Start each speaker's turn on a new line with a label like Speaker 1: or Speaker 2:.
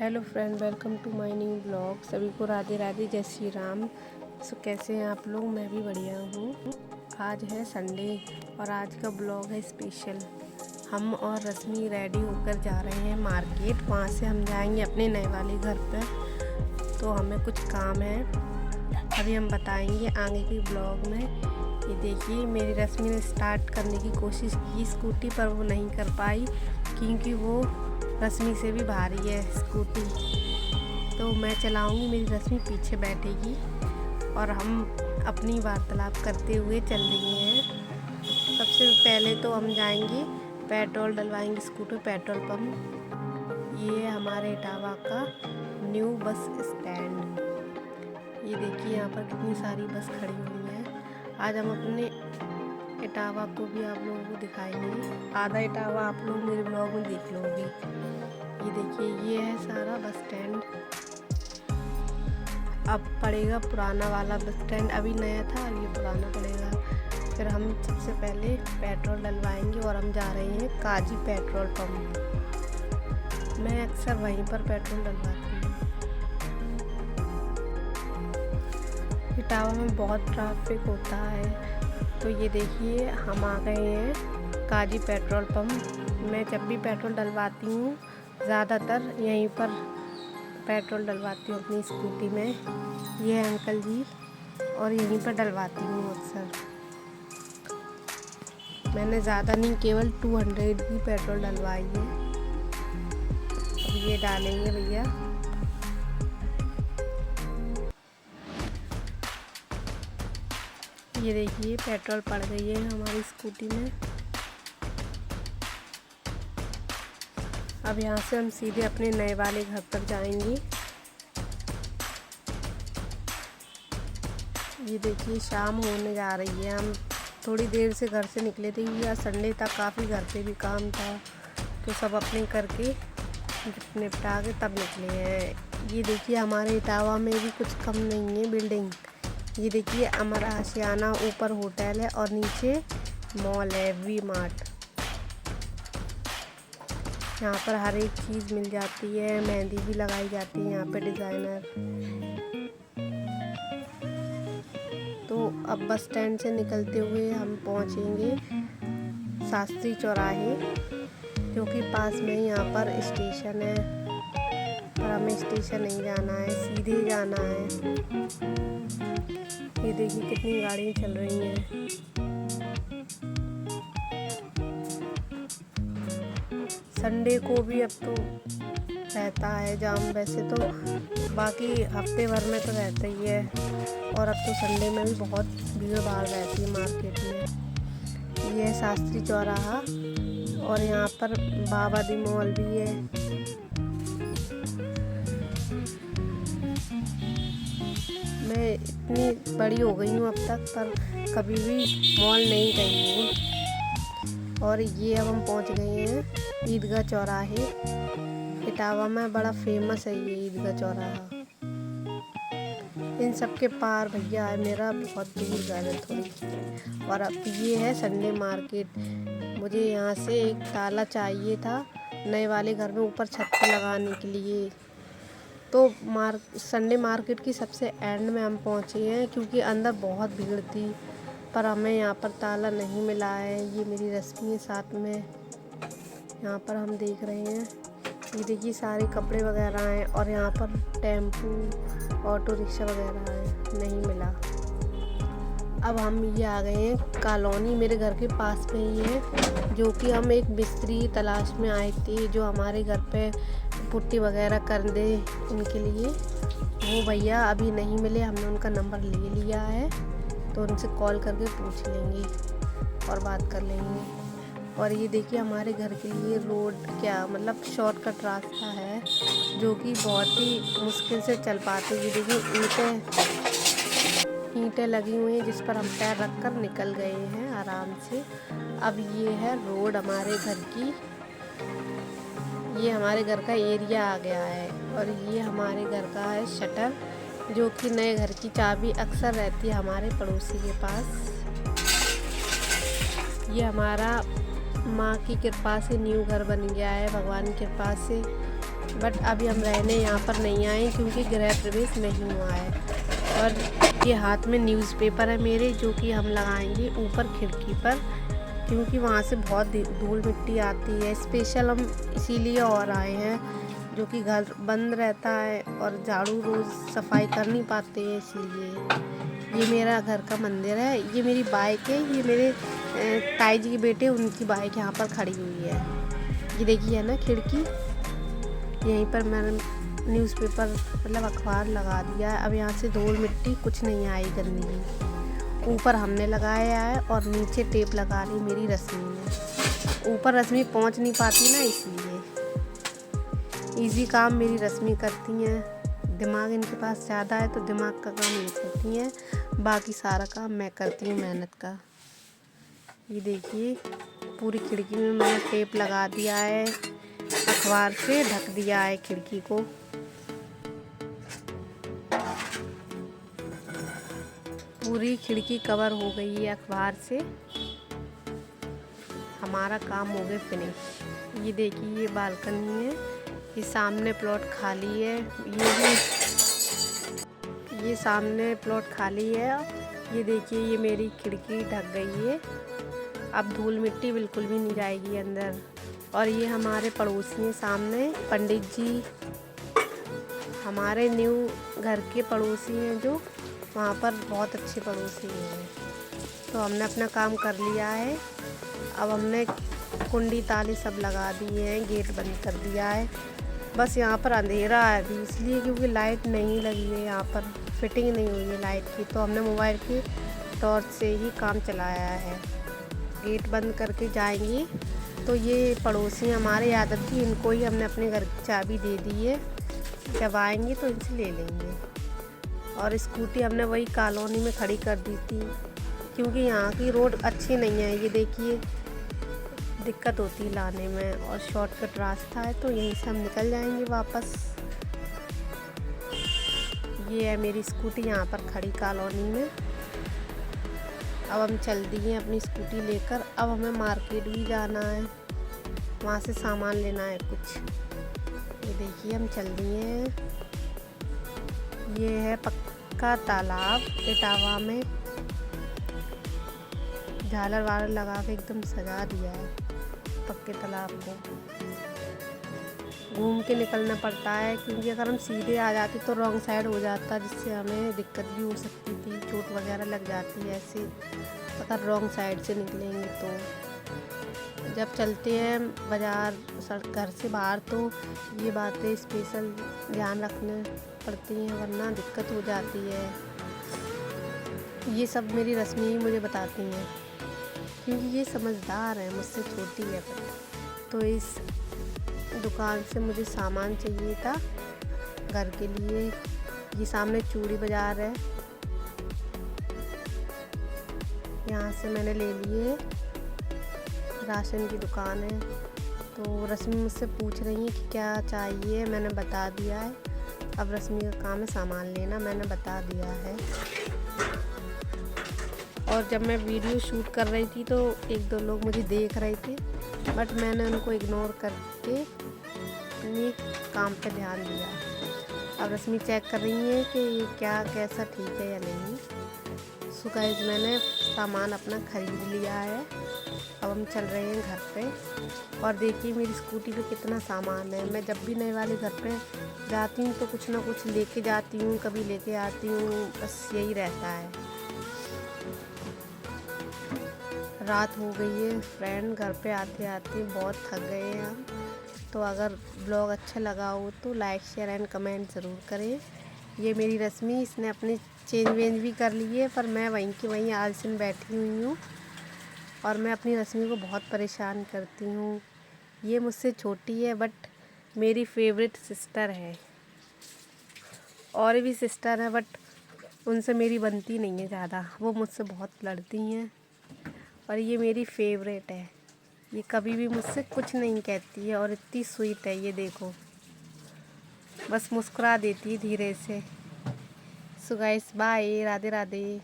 Speaker 1: Hello friend, welcome to my new blog. सभी को राधे राधे, जय श्री राम। कैसे हैं आप लोग? मैं भी बढ़िया हूँ। आज है संडे और आज का ब्लॉग है स्पेशल। हम और रश्मि रेडी होकर जा रहे हैं मार्केट। वहाँ से हम जाएंगे अपने नए वाले घर पर। तो हमें कुछ काम है, अभी हम बताएंगे आगे के ब्लॉग में। ये देखिए, मेरी रश्मि ने स्टार्ट करने की कोशिश की स्कूटी, पर वो नहीं कर पाई क्योंकि वो रश्मि से भी भारी है स्कूटी। तो मैं चलाऊंगी, मेरी रश्मि पीछे बैठेगी और हम अपनी वार्तालाप करते हुए चल रहे हैं। सबसे पहले तो हम जाएंगे, पेट्रोल डलवाएंगे स्कूटर पेट्रोल पंप। ये है हमारे इटावा का न्यू बस स्टैंड। ये देखिए, यहाँ पर कितनी सारी बस खड़ी हुई हैं। आज हम अपने इटावा को भी आप लोगों को दिखाएंगे। आधा इटावा आप लोग मेरे ब्लॉग में देख लोगे। ये देखिए, ये है सारा बस स्टैंड। अब पड़ेगा पुराना वाला बस स्टैंड, अभी नया था, अब ये पुराना पड़ेगा। फिर हम सबसे पहले पेट्रोल डलवाएंगे और हम जा रहे हैं काजी पेट्रोल पंप। मैं अक्सर वहीं पर पेट्रोल डलवाती हूँ। इटावा में बहुत ट्रैफिक होता है। तो ये देखिए, हम आ गए हैं काजी पेट्रोल पंप। मैं जब भी पेट्रोल डलवाती हूँ ज़्यादातर यहीं पर पेट्रोल डलवाती हूँ अपनी स्कूटी में। ये है अंकल जी, और यहीं पर डलवाती हूँ अक्सर। मैंने ज़्यादा नहीं, केवल 200 की पेट्रोल डलवाई है। अब ये डालेंगे भैया। ये देखिए, पेट्रोल पड़ गई है हमारी स्कूटी में। अब यहाँ से हम सीधे अपने नए वाले घर पर जाएंगे। ये देखिए, शाम होने जा रही है। हम थोड़ी देर से घर से निकले थे क्योंकि आज संडे था, काफ़ी घर पे भी काम था, तो सब अपने करके निपटा के तब निकले हैं। ये देखिए, हमारे इटावा में भी कुछ कम नहीं है बिल्डिंग। ये देखिए, अमर आशियाना ऊपर होटल है और नीचे मॉल है वी मार्ट। यहाँ पर हर एक चीज़ मिल जाती है, मेहंदी भी लगाई जाती है यहाँ पे, डिज़ाइनर। तो अब बस स्टैंड से निकलते हुए हम पहुँचेंगे शास्त्री चौराहे, जो कि पास में ही यहाँ पर स्टेशन है। पर हमें स्टेशन नहीं जाना है, सीधे जाना है। ये देखिए, कितनी गाड़ियाँ चल रही हैं। संडे को भी अब तो रहता है जाम, वैसे तो बाकी हफ्ते भर में तो रहता ही है, और अब तो संडे में भी बहुत भीड़ भाड़ रहती है मार्केट में। ये है शास्त्री चौराहा, और यहाँ पर बाबा दी मॉल भी है। मैं इतनी बड़ी हो गई हूँ अब तक, पर कभी भी मॉल नहीं गई हूँ। और ये अब हम पहुँच गए हैं ईदगाह चौराहे। इटावा में बड़ा फेमस है ये ईदगाह चौराहा। इन सब के पार भैया है मेरा, बहुत दूर जाना थोड़ी। और अब ये है संडे मार्केट। मुझे यहाँ से एक ताला चाहिए था नए वाले घर में ऊपर छत पर लगाने के लिए। तो संडे मार्केट की सबसे एंड में हम पहुँचे हैं, क्योंकि अंदर बहुत भीड़ थी, पर हमें यहाँ पर ताला नहीं मिला है। ये मेरी रश्मि है साथ में। यहाँ पर हम देख रहे हैं, ये देखिए, सारे कपड़े वगैरह हैं, और यहाँ पर टेम्पू ऑटो रिक्शा वगैरह है, नहीं मिला। अब हम ये आ गए हैं कॉलोनी, मेरे घर के पास में ही है, जो कि हम एक मिस्त्री तलाश में आए थे जो हमारे घर पे पुट्टी वगैरह कर दे उनके लिए। वो भैया अभी नहीं मिले, हमने उनका नंबर ले लिया है, तो उनसे कॉल करके पूछ लेंगे और बात कर लेंगे। और ये देखिए, हमारे घर के लिए रोड क्या मतलब शॉर्टकट रास्ता है, जो कि बहुत ही मुश्किल से चल पाते। ये देखिए, ईंटें लगी हुई हैं जिस पर हम पैर रखकर निकल गए हैं आराम से। अब ये है रोड हमारे घर की। ये हमारे घर का एरिया आ गया है, और ये हमारे घर का है शटर, जो कि नए घर की चाबी अक्सर रहती है हमारे पड़ोसी के पास। ये हमारा माँ की कृपा से न्यू घर बन गया है, भगवान की कृपा से। बट अभी हम रहने यहाँ पर नहीं आए क्योंकि गृह प्रवेश नहीं हुआ है। और ये हाथ में न्यूज़पेपर है मेरे, जो कि हम लगाएंगे ऊपर खिड़की पर, क्योंकि वहाँ से बहुत धूल मिट्टी आती है। स्पेशल हम इसीलिए और आए हैं, जो कि घर बंद रहता है और झाड़ू रोज़ सफाई कर नहीं पाते हैं, इसलिए। ये मेरा घर का मंदिर है, ये मेरी बाइक है, ये मेरे ताई जी के बेटे, उनकी बाइक यहाँ पर खड़ी हुई है। ये देखिए है ना खिड़की, यहीं पर मैंने न्यूज़पेपर मतलब अखबार लगा दिया है। अब यहाँ से धूल मिट्टी कुछ नहीं आई गंदगी। ऊपर हमने लगाया है और नीचे टेप लगा ली मेरी रश्मि ने। ऊपर रश्मि पहुँच नहीं पाती ना, इसलिए इजी काम मेरी रश्मि करती हैं। दिमाग इनके पास ज़्यादा है तो दिमाग का काम ये करती हैं, बाकी सारा काम मैं करती हूँ मेहनत का। ये देखिए पूरी खिड़की में मैंने टेप लगा दिया है, अखबार से ढक दिया है खिड़की को। पूरी खिड़की कवर हो गई है अखबार से। हमारा काम हो गया फिनिश। ये देखिए ये बालकनी है, ये सामने प्लॉट खाली है, ये सामने प्लॉट खाली है। ये देखिए ये मेरी खिड़की ढक गई है, अब धूल मिट्टी बिल्कुल भी नहीं जाएगी अंदर। और ये हमारे पड़ोसी हैं सामने, पंडित जी, हमारे न्यू घर के पड़ोसी हैं, जो वहाँ पर बहुत अच्छे पड़ोसी हैं। तो हमने अपना काम कर लिया है। अब हमने कुंडी ताले सब लगा दिए हैं, गेट बंद कर दिया है। बस यहाँ पर अंधेरा है अभी, इसलिए क्योंकि लाइट नहीं लगी है, यहाँ पर फिटिंग नहीं हुई है लाइट की, तो हमने मोबाइल की टॉर्च से ही काम चलाया है। गेट बंद करके जाएंगी तो ये पड़ोसी हमारे आदत थी, इनको ही हमने अपने घर की चाबी दे दी है, जब आएंगे तो इनसे ले लेंगे। और स्कूटी हमने वही कॉलोनी में खड़ी कर दी थी, क्योंकि यहाँ की रोड अच्छी नहीं है। ये देखिए दिक्कत होती है लाने में, और शॉर्टकट रास्ता है, तो यहीं से हम निकल जाएंगे वापस। ये है मेरी स्कूटी यहाँ पर खड़ी कॉलोनी में। अब हम चल दिए अपनी स्कूटी लेकर। अब हमें मार्केट भी जाना है, वहाँ से सामान लेना है कुछ। ये देखिए हम चल दिए हैं। ये है पक्का तालाब इटावा में, झालर वालर लगा के एकदम सजा दिया है पक्के तालाब को। घूम के निकलना पड़ता है, क्योंकि अगर हम सीधे आ जाते तो रॉन्ग साइड हो जाता, जिससे हमें दिक्कत भी हो सकती थी, चोट वगैरह लग जाती है ऐसे अगर रॉन्ग साइड से निकलेंगे। तो जब चलते हैं बाज़ार घर से बाहर, तो ये बातें स्पेशल ध्यान रखने पड़ती हैं, वरना दिक्कत हो जाती है। ये सब मेरी रश्मि ही मुझे बताती हैं, क्योंकि ये समझदार है, मुझसे छोटी है। तो इस दुकान से मुझे सामान चाहिए था घर के लिए। ये सामने चूड़ी बाज़ार है, यहाँ से मैंने ले लिए। राशन की दुकान है। तो रश्मि मुझसे पूछ रही है कि क्या चाहिए, मैंने बता दिया है। अब रश्मि का काम है सामान लेना, मैंने बता दिया है। और जब मैं वीडियो शूट कर रही थी तो एक दो लोग मुझे देख रहे थे, बट मैंने उनको इग्नोर करके अपने काम पे ध्यान दिया। अब रश्मि चेक कर रही है कि ये क्या कैसा ठीक है या नहीं। सो गाइस मैंने सामान अपना ख़रीद लिया है। अब हम चल रहे हैं घर पे। और देखिए मेरी स्कूटी पे कितना सामान है। मैं जब भी नए वाले घर पे जाती हूँ तो कुछ ना कुछ लेके जाती हूँ, कभी लेके आती हूँ, बस यही रहता है। रात हो गई है फ्रेंड, घर पे आते आते बहुत थक गए हैं हम। तो अगर ब्लॉग अच्छा लगा हो तो लाइक शेयर एंड कमेंट ज़रूर करें। ये मेरी रश्मि, इसने अपनी चेंज वेंज भी कर ली है, पर मैं वहीं की वहीं आलसी बैठी हुई हूँ और मैं अपनी रश्मि को बहुत परेशान करती हूँ। ये मुझसे छोटी है बट मेरी फेवरेट सिस्टर है। और भी सिस्टर है बट उनसे मेरी बनती नहीं है ज़्यादा, वो मुझसे बहुत लड़ती हैं। और ये मेरी फेवरेट है, ये कभी भी मुझसे कुछ नहीं कहती है और इतनी स्वीट है। ये देखो बस मुस्कुरा देती है धीरे से। So guys bye, Radhe Radhe.